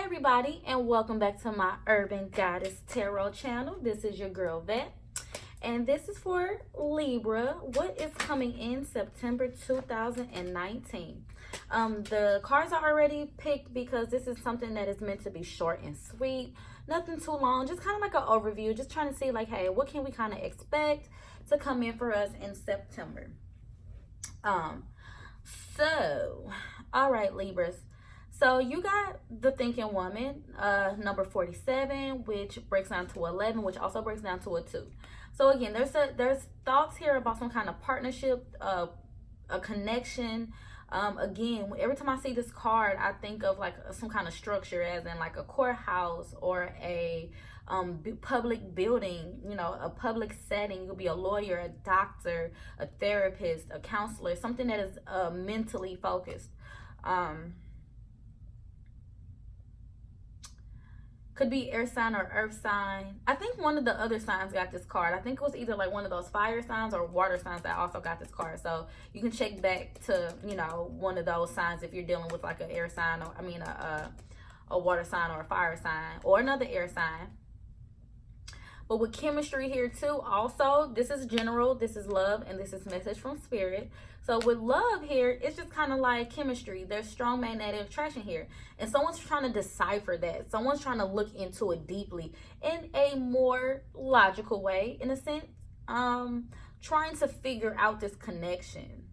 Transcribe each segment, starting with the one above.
everybody, and welcome back to my Urban Goddess Tarot channel. This is your girl Vette, and this is for Libra. What is coming in September 2019? The cards are already picked because this is something that is meant to be short and sweet, nothing too long, just kind of like an overview, just trying to see like, hey, what can we kind of expect to come in for us in September. All right, Libras. So you got the Thinking Woman, number 47, which breaks down to 11, which also breaks down to a 2. So again, there's thoughts here about some kind of partnership, a connection. Again, every time I see this card, I think of like some kind of structure, as in like a courthouse or a public building, you know, a public setting. You'll be a lawyer, a doctor, a therapist, a counselor, something that is mentally focused. Could be air sign or earth sign. I think one of the other signs got this card. I think it was either like one of those fire signs or water signs that also got this card. So you can check back to, you know, one of those signs if you're dealing with like an air sign, or a water sign or a fire sign or another air sign. But with chemistry here too, also, this is general, this is love, and this is message from spirit. So with love here, it's just kind of like chemistry. There's strong magnetic attraction here. And someone's trying to decipher that. Someone's trying to look into it deeply in a more logical way, in a sense. Trying to figure out this connection.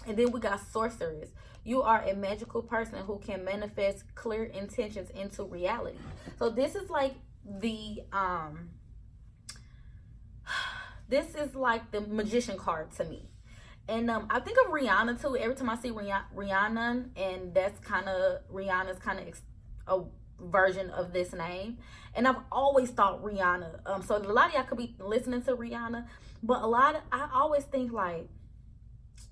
And then we got sorceress. You are a magical person who can manifest clear intentions into reality. So this is like the this is like the magician card to me. And I think of Rihanna too. Every time I see Rihanna, and that's kind of Rihanna's kind of a version of this name. And I've always thought Rihanna. So a lot of y'all could be listening to Rihanna, but I always think like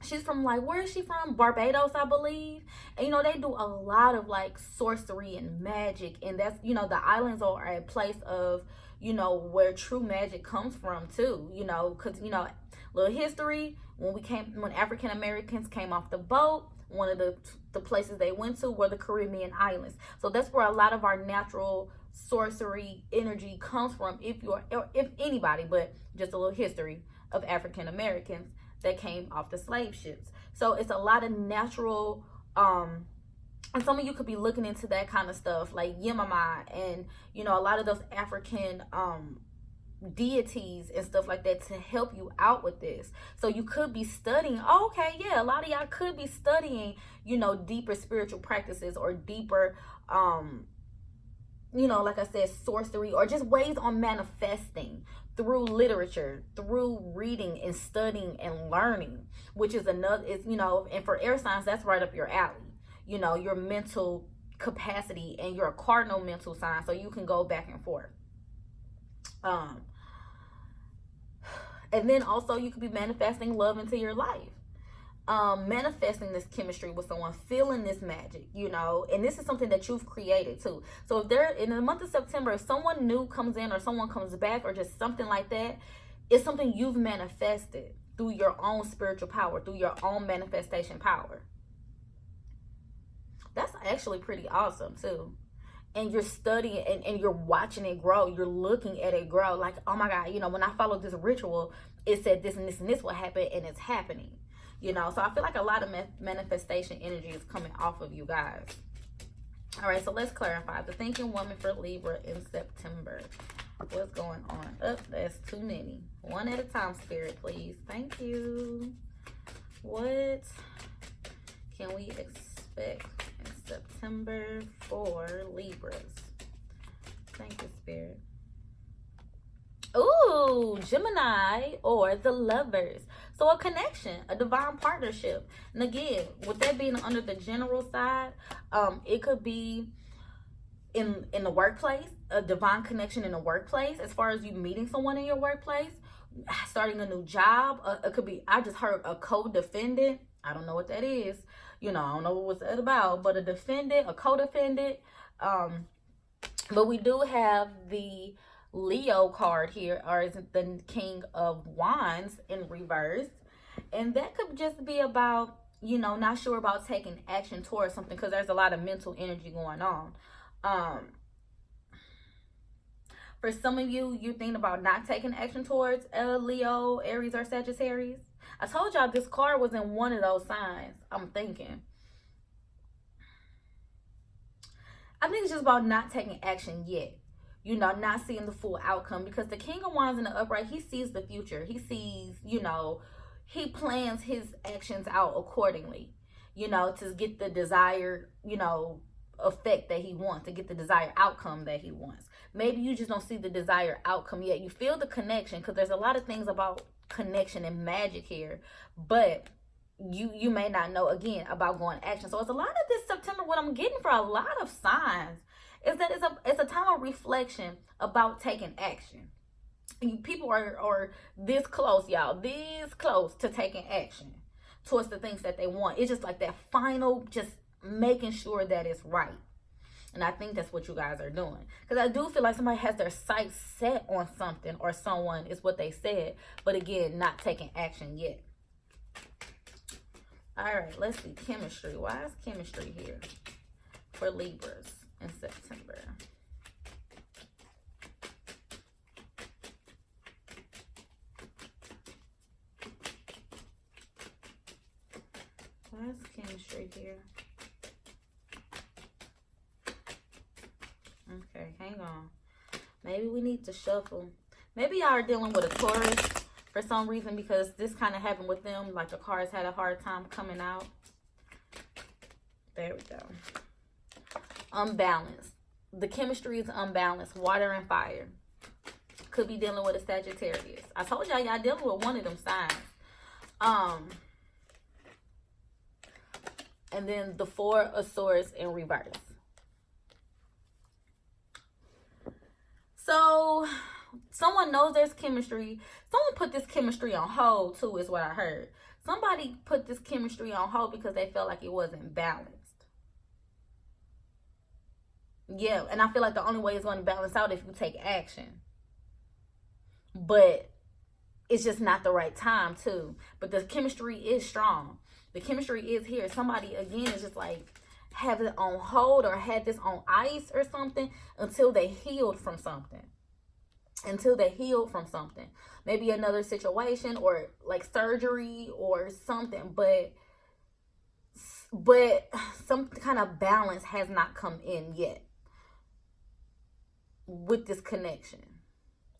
she's from, like, where is she from? Barbados, I believe. And you know, they do a lot of like sorcery and magic, and that's, you know, the islands are a place of, you know, where true magic comes from too, you know, because, you know, little history, when African Americans came off the boat, one of the places they went to were the Caribbean islands. So that's where a lot of our natural sorcery energy comes from, if anybody, but just a little history of African Americans that came off the slave ships. So it's a lot of natural, and some of you could be looking into that kind of stuff, like Yemama, and, you know, a lot of those African deities and stuff like that, to help you out with this. So you could be studying, a lot of y'all could be studying, you know, deeper spiritual practices, or deeper, you know, like I said, sorcery, or just ways on manifesting through literature, through reading and studying and learning, which is you know, and for air signs, that's right up your alley. You know, your mental capacity, and you're a cardinal mental sign, so you can go back and forth. And then also you could be manifesting love into your life. Manifesting this chemistry with someone, feeling this magic, you know, and this is something that you've created too. So if they're in the month of September, if someone new comes in, or someone comes back, or just something like that, it's something you've manifested through your own spiritual power, through your own manifestation power. That's actually pretty awesome too. And you're studying, and you're watching it grow. You're looking at it grow. Like, oh my God, you know, when I followed this ritual, it said this and this and this will happen, and it's happening. You know, so I feel like a lot of manifestation energy is coming off of you guys. All right, so let's clarify. The Thinking Woman for Libra in September. What's going on? Oh, that's too many. One at a time, Spirit, please. Thank you. What can we expect in September for Libras? Thank you, Spirit. Ooh, Gemini, or the Lovers. So a connection, a divine partnership. And again, with that being under the general side, it could be in the workplace, a divine connection in the workplace, as far as you meeting someone in your workplace, starting a new job. It could be, I just heard a co-defendant. I don't know what that is. You know, I don't know what's that about, but a defendant, a co-defendant. But we do have the Leo card here, or is it the King of Wands in reverse? And that could just be about, you know, not sure about taking action towards something, because there's a lot of mental energy going on. Um, for some of you, you're thinking about not taking action towards Leo, Aries, or Sagittarius. I told y'all this card was in one of those signs. I'm thinking. I think it's just about not taking action yet. You know, not seeing the full outcome, because the King of Wands in the upright, he sees the future. He sees, you know, he plans his actions out accordingly, you know, to get the desired, you know, effect that he wants, to get the desired outcome that he wants. Maybe you just don't see the desired outcome yet. You feel the connection, because there's a lot of things about connection and magic here, but you may not know, again, about going action. So it's a lot of this September, what I'm getting for a lot of signs is that it's a time of reflection about taking action. People are this close, y'all, this close to taking action towards the things that they want. It's just like that final, just making sure that it's right. And I think that's what you guys are doing, because I do feel like somebody has their sights set on something or someone, is what they said, but again, not taking action yet. All right, let's see, chemistry. Why is chemistry here for Libras in September? Why is chemistry here? Okay, hang on. Maybe we need to shuffle. Maybe y'all are dealing with a Taurus for some reason, because this kind of happened with them. Like the cards had a hard time coming out. There we go. Unbalanced. The chemistry is unbalanced. Water and fire. Could be dealing with a Sagittarius. I told y'all, y'all dealing with one of them signs. And then the Four of Swords in reverse. So someone knows there's chemistry. Someone put this chemistry on hold too, is what I heard. Somebody put this chemistry on hold because they felt like it wasn't balanced. Yeah, and I feel like the only way it's going to balance out if you take action. But it's just not the right time too. But the chemistry is strong. The chemistry is here. Somebody, again, is just like have it on hold or had this on ice or something until they healed from something. Until they healed from something. Maybe another situation or like surgery or something. But some kind of balance has not come in yet with this connection.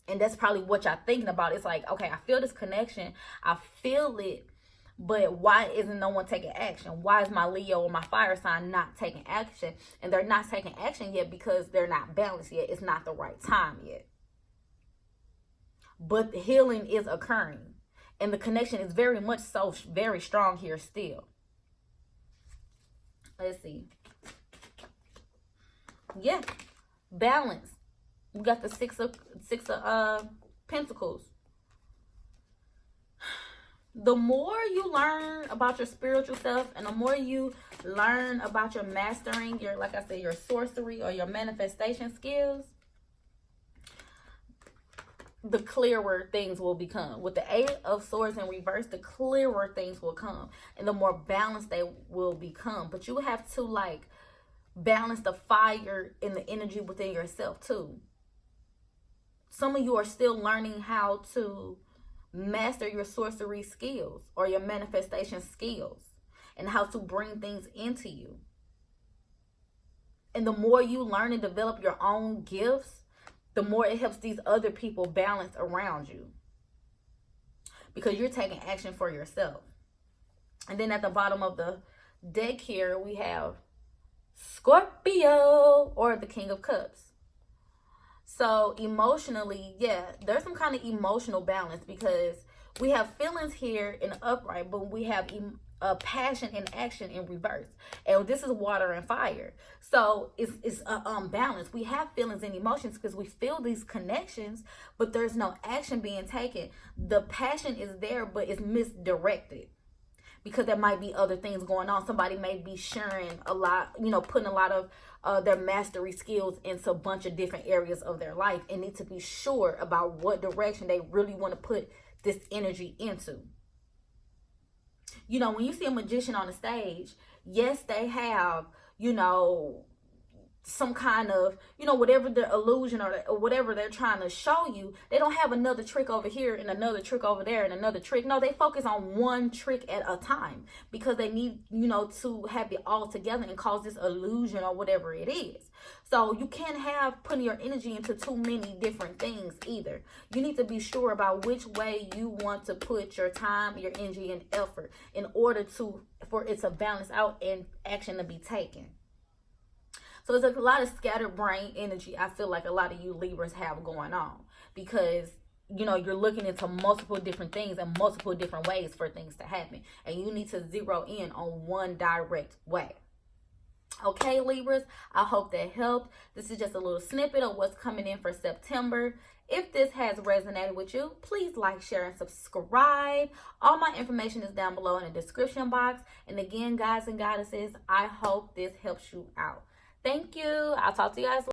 And that's probably what y'all thinking about. It's like, okay, I feel this connection. I feel it. But why isn't no one taking action? Why is my Leo or my fire sign not taking action? And they're not taking action yet because they're not balanced yet. It's not the right time yet. But the healing is occurring. And the connection is very much so very strong here still. Let's see. Yeah. Balance. We got the six of Pentacles. The more you learn about your spiritual self and the more you learn about your mastering, your, like I said, your sorcery or your manifestation skills, the clearer things will become. With the Eight of Swords in reverse, the clearer things will come and the more balanced they will become. But you have to like balance the fire and the energy within yourself too. Some of you are still learning how to master your sorcery skills or your manifestation skills and how to bring things into you. And the more you learn and develop your own gifts, the more it helps these other people balance around you, because you're taking action for yourself. And then at the bottom of the deck here, we have Scorpio, or the King of Cups. So emotionally, yeah, there's some kind of emotional balance, because we have feelings here in the upright, but we have passion and action in reverse. And this is water and fire. So it's balance. We have feelings and emotions because we feel these connections, but there's no action being taken. The passion is there, but it's misdirected, because there might be other things going on. Somebody may be sharing a lot, you know, putting a lot of their mastery skills into a bunch of different areas of their life and need to be sure about what direction they really want to put this energy into. You know, when you see a magician on the stage, yes, they have, you know, some kind of, you know, whatever the illusion or whatever they're trying to show you. They don't have another trick over here and another trick over there and another trick. No, they focus on one trick at a time because they need, you know, to have it all together and cause this illusion or whatever it is. So you can't have putting your energy into too many different things either. You need to be sure about which way you want to put your time, your energy, and effort in order for it to balance out and action to be taken. So it's a lot of scattered brain energy I feel like a lot of you Libras have going on, because you know, you're looking into multiple different things and multiple different ways for things to happen, and you need to zero in on one direct way. Okay, Libras, I hope that helped. This is just a little snippet of what's coming in for September. If this has resonated with you, please like, share, and subscribe. All my information is down below in the description box. And again, guys and goddesses, I hope this helps you out. Thank you. I'll talk to you guys later.